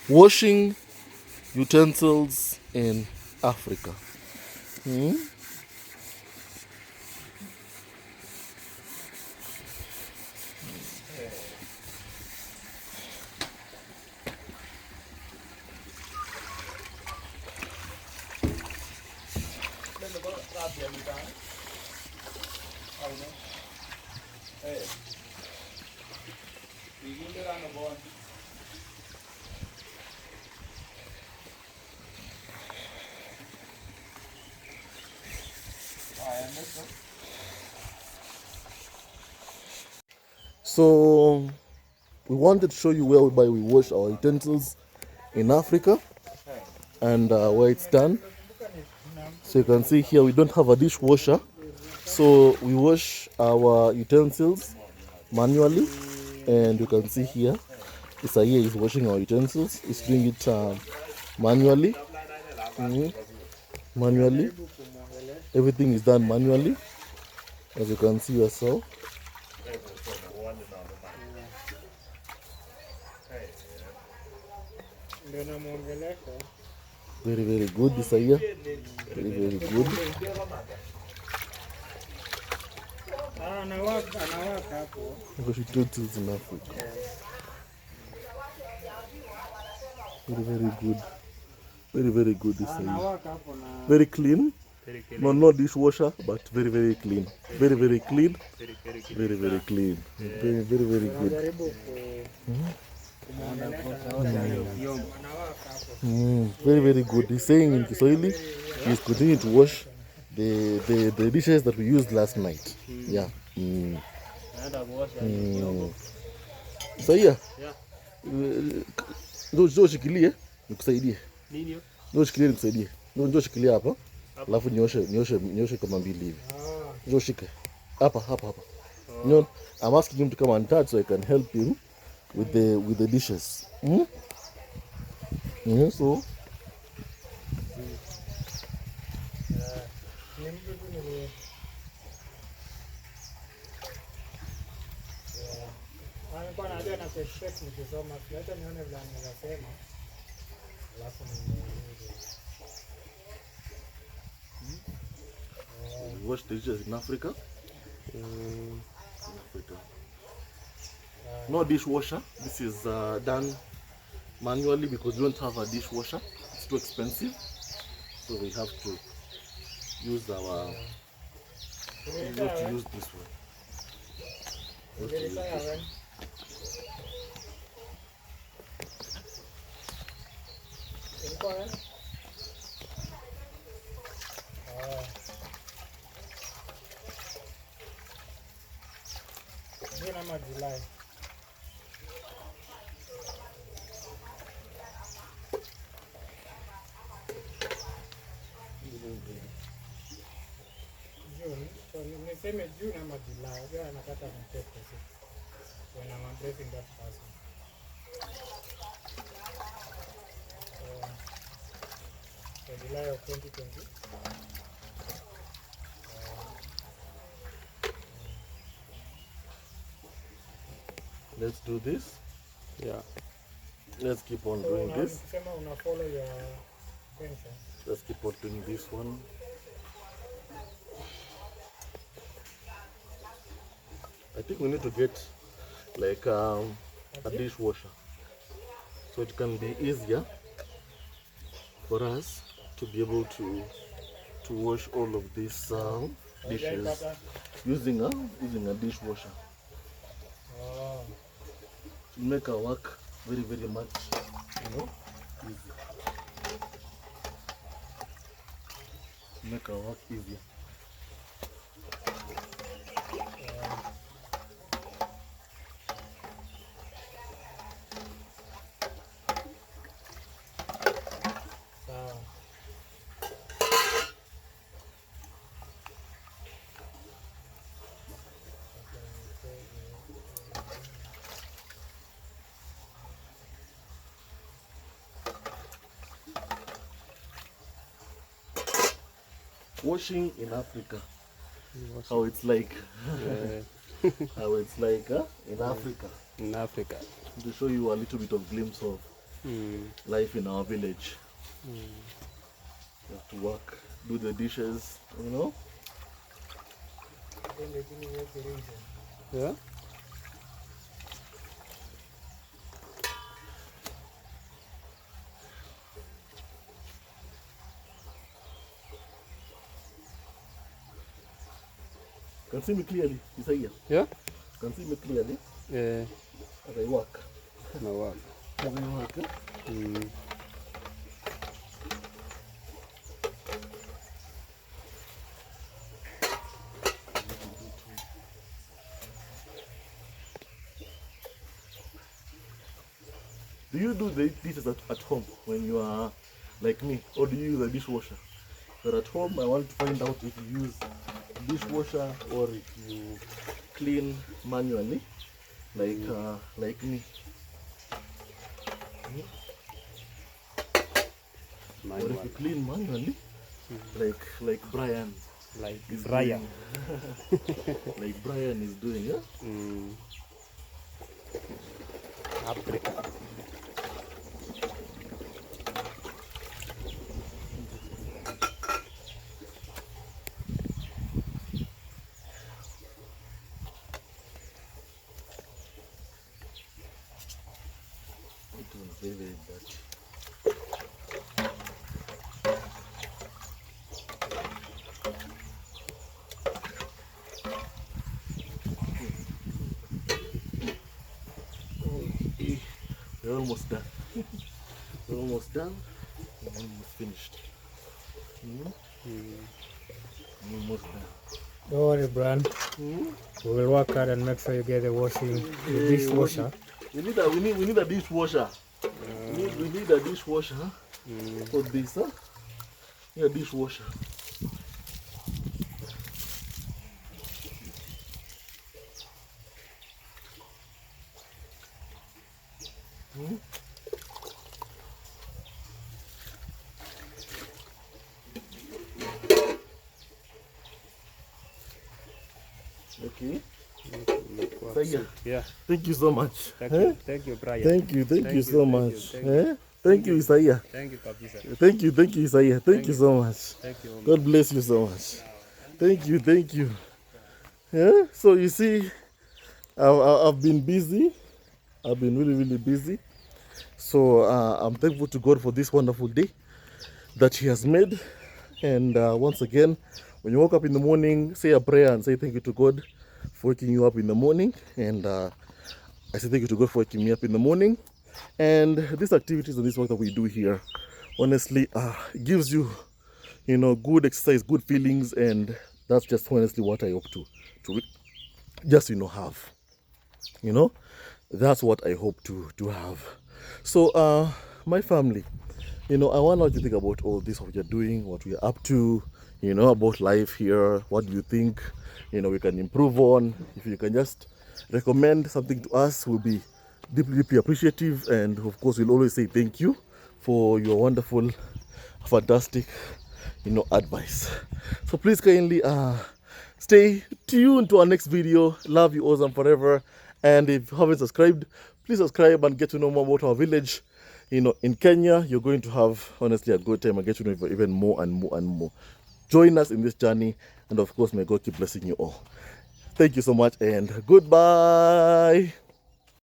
Washing utensils in Africa. Hmm? So we wanted to show you whereby we wash our utensils in Africa and where it's done. So you can see here we don't have a dishwasher, so we wash our utensils manually, and you can see here Isaiah is washing our utensils. He's doing it manually. Manually, everything is done manually, as you can see yourself. Very, very good, Isaiah. Very, very good. Because utensils in Africa. Very, very good. Very, very good, Isaiah. Very clean. No, not dishwasher, but very, very clean. Very, very clean. Very, very clean. Very, very, very good. Very, very good. He's saying in Kiswahili, he's continuing to wash the dishes that we used last night. Yeah. So yeah. Njoo shikilie nikusaidie. Nini? Njoo shikilie nikusaidie. Njoo shikilie hapa. Alafu nyoshe kama mbili hivi. Njoo shike. Hapa. You know, I'm asking him to come and touch so I can help him with the dishes. So we wash the dishes in Africa. No dishwasher. This is done manually because we don't have a dishwasher. It's too expensive, so we have to use this one. July. Niseme June ama July, ndio anakata mteko sasa. When I'm addressing that person. So July of 2020. Let's do this. Yeah. Let's keep on doing this. Follow your attention. Let's keep on doing this one. I think we need to get like a dishwasher, so it can be easier for us to be able to wash all of these dishes using a dishwasher. To make our work very, very much, easier. Make our work easier. Washing in Africa. How it's like. How it's like in Africa. In Africa. To show you a little bit of glimpse of life in our village. You have to work, do the dishes, you know. Yeah. Can see me clearly, Isaiah. Yeah. Can see me clearly. Yeah. As I work. No work. As I work. Do you do the dishes at home when you are like me, or do you use a dishwasher? But at home, I want to find out if you use dishwasher or if you clean manually, like me. Manual. Or if you clean manually, like Brian. Like is Brian. doing. Like Brian is doing, yeah? Africa. It was very, very bad. We're almost done. We're almost done. We're almost finished. We're almost done. Don't worry, Brian. We will work hard and make sure you get the dishwasher. We need a dishwasher. We need a dishwasher for this, huh? Yeah, dishwasher. Okay. Yeah. Thank you so much. Thank you, Brian. Thank you so much. Thank you, Isaiah. Thank you, Kabisa. Thank you, Isaiah. Thank you so much. Thank you. God bless you so much. Thank you. Yeah. So you see, I've been busy. I've been really busy. So I'm thankful to God for this wonderful day that He has made. And once again, when you wake up in the morning, say a prayer and say thank you to God for waking you up in the morning. And I say thank you to God for waking me up in the morning. And these activities and this work that we do here, honestly, gives you, good exercise, good feelings, and that's just honestly what I hope to just have. That's what I hope to have. So my family, I want you to think about all this, what you're doing, what we're up to, about life here. What do you think we can improve on? If you can just recommend something to us, we'll be deeply appreciative, and of course we'll always say thank you for your wonderful, fantastic advice. So please kindly stay tuned to our next video. Love you awesome forever. And if you haven't subscribed, please subscribe and get to know more about our village. In Kenya, you're going to have honestly a good time and get to know even more and more. Join us in this journey, and of course may God keep blessing you all. Thank you so much, and goodbye.